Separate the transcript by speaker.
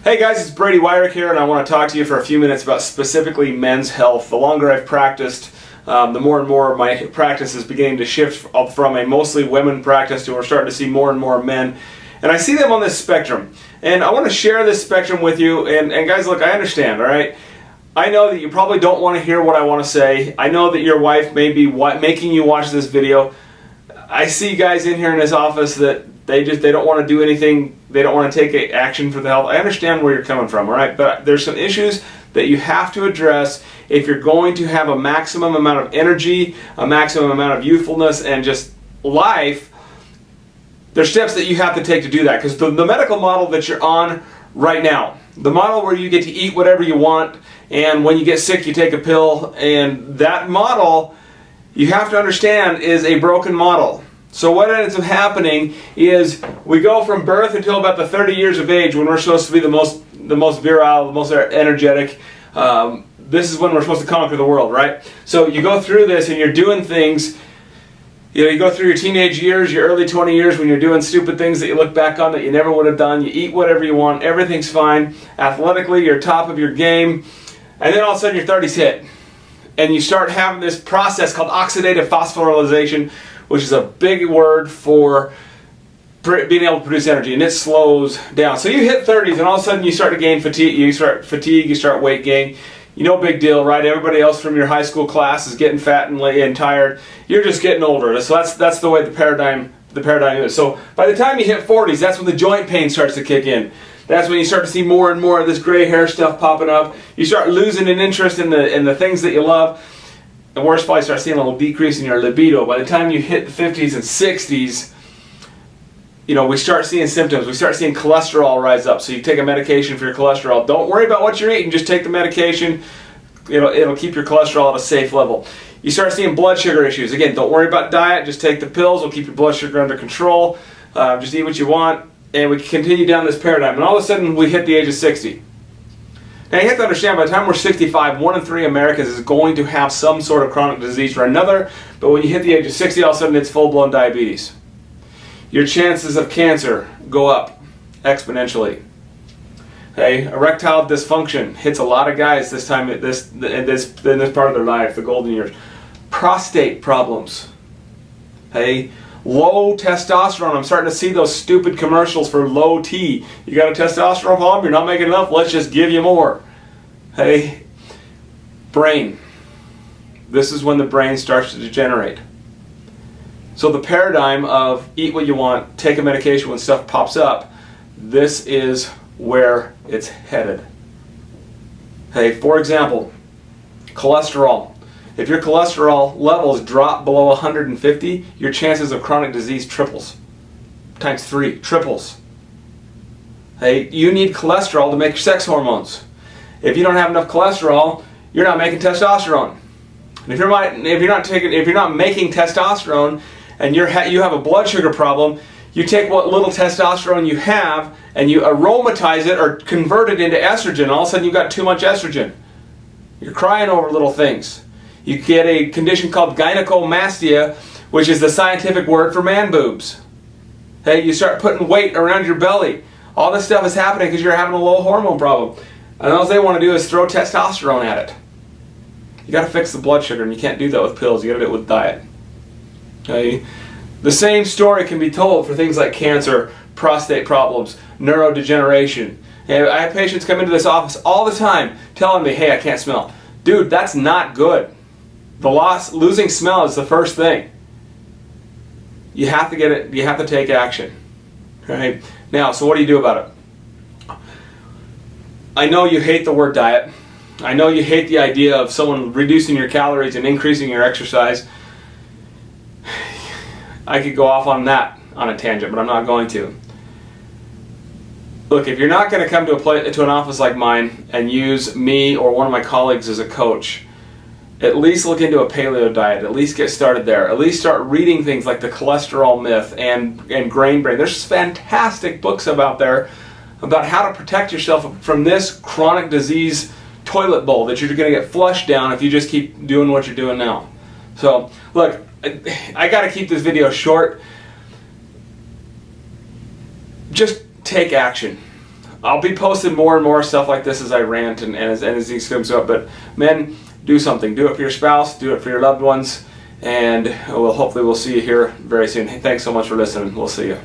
Speaker 1: Hey guys, it's Brady Wyrick here, and I want to talk to you for a few minutes about specifically men's health. The longer I've practiced, the more and more my practice is beginning to shift from a mostly women practice to we're starting to see more and more men. And I see them on this spectrum. And I want to share this spectrum with you. And guys, look, I understand, all right? I know that you probably don't want to hear what I want to say. I know that your wife may be making you watch this video. I see guys in here in this office that they don't want to do anything. They don't want to take action for the health. I understand where you're coming from, all right? But there's some issues that you have to address if you're going to have a maximum amount of energy, a maximum amount of youthfulness, and just life. There's steps that you have to take to do that, because the medical model that you're on right now, the model where you get to eat whatever you want, and when you get sick you take a pill, and that model, you have to understand, is a broken model. So what ends up happening is we go from birth until about the 30 years of age, when we're supposed to be the most virile, the most energetic. This is when we're supposed to conquer the world, right? So you go through this and you're doing things. You go through your teenage years, your early 20 years, when you're doing stupid things that you look back on that you never would have done. You eat whatever you want, everything's fine. Athletically, you're top of your game. And then all of a sudden your 30s hit. And you start having this process called oxidative phosphorylation, which is a big word for being able to produce energy, and it slows down. So you hit 30s and all of a sudden you start to gain fatigue, you start weight gain. No big deal, right? Everybody else from your high school class is getting fat and tired. You're just getting older. So that's the way the paradigm is. So by the time you hit 40s, that's when the joint pain starts to kick in. That's when you start to see more and more of this gray hair stuff popping up. You start losing an interest in the things that you love. And worst part, you start seeing a little decrease in your libido. By the time you hit the 50s and 60s, we start seeing symptoms. We start seeing cholesterol rise up. So you take a medication for your cholesterol. Don't worry about what you're eating. Just take the medication. It'll keep your cholesterol at a safe level. You start seeing blood sugar issues. Again, don't worry about diet. Just take the pills. It'll keep your blood sugar under control. Just eat what you want. And we continue down this paradigm. And all of a sudden, we hit the age of 60. Now you have to understand, by the time we're 65, 1 in 3 Americans is going to have some sort of chronic disease or another. But when you hit the age of 60, all of a sudden it's full-blown diabetes. Your chances of cancer go up exponentially. Okay, erectile dysfunction hits a lot of guys this time in this part of their life, the golden years. Prostate problems. Okay, low testosterone. I'm starting to see those stupid commercials for low T. You got a testosterone problem? You're not making enough? Let's just give you more. Hey, brain. This is when the brain starts to degenerate. So the paradigm of eat what you want, take a medication when stuff pops up, this is where it's headed. Hey, for example, cholesterol. If your cholesterol levels drop below 150, your chances of chronic disease triples. Times 3, triples. Hey, you need cholesterol to make your sex hormones. If you don't have enough cholesterol, you're not making testosterone. And if you're not making testosterone and you have a blood sugar problem, you take what little testosterone you have and you aromatize it or convert it into estrogen. All of a sudden you've got too much estrogen. You're crying over little things. You get a condition called gynecomastia, which is the scientific word for man boobs. Hey, you start putting weight around your belly. All this stuff is happening because you're having a low hormone problem. And all they want to do is throw testosterone at it. You got to fix the blood sugar, and you can't do that with pills. You got to do it with diet. Okay? The same story can be told for things like cancer, prostate problems, neurodegeneration. Hey, I have patients come into this office all the time telling me, "Hey, I can't smell." Dude, that's not good. Losing smell is the first thing. You have to get it. You have to take action. Right? Now, so what do you do about it? I know you hate the word diet. I know you hate the idea of someone reducing your calories and increasing your exercise. I could go off on that on a tangent, but I'm not going to. Look, if you're not going to come to an office like mine and use me or one of my colleagues as a coach, at least look into a paleo diet. At least get started there. At least start reading things like The Cholesterol Myth and Grain Brain. There's fantastic books about how to protect yourself from this chronic disease toilet bowl that you're going to get flushed down if you just keep doing what you're doing now. So, look, I got to keep this video short. Just take action. I'll be posting more and more stuff like this as I rant and as these comes up. But men, do something. Do it for your spouse. Do it for your loved ones. And hopefully we'll see you here very soon. Hey, thanks so much for listening. We'll see you.